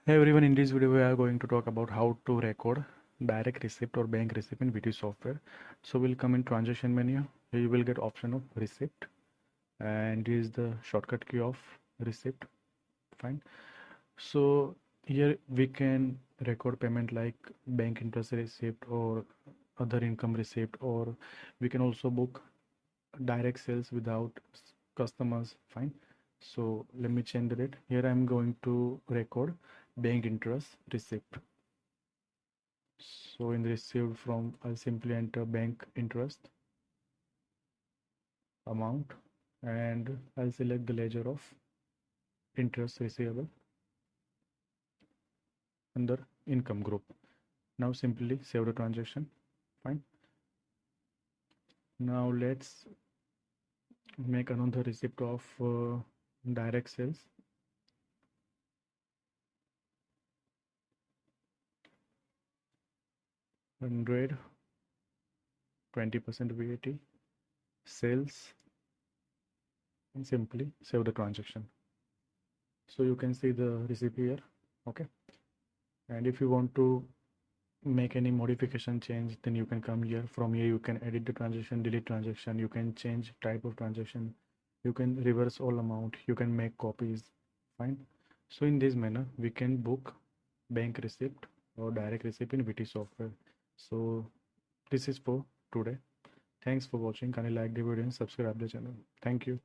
Hey everyone, in this video we are going to talk about how to record direct receipt or bank receipt in VT software. So we'll come in transaction menu. Here you will get option of receipt, and this is the shortcut key of receipt. Fine. So here we can record payment like bank interest receipt or other income receipt, or we can also book direct sales without customers. Fine. So let me change the date. Here I'm going to record bank interest receipt. So in the received from, I'll simply enter bank interest amount, and I'll select the ledger of interest receivable under income group. Now simply save the transaction. Fine. Now let's make another receipt of direct sales. $100, 20% VAT, sales, and simply save the transaction. So you can see the receipt here. Okay. And if you want to make any modification change, then you can come here. From here you can edit the transaction, delete transaction, you can change type of transaction, you can reverse all amount, you can make copies. Fine. So in this manner we can book bank receipt or direct receipt in VT software. So this is for today. Thanks for watching. Can you like the video and subscribe the channel? Thank you.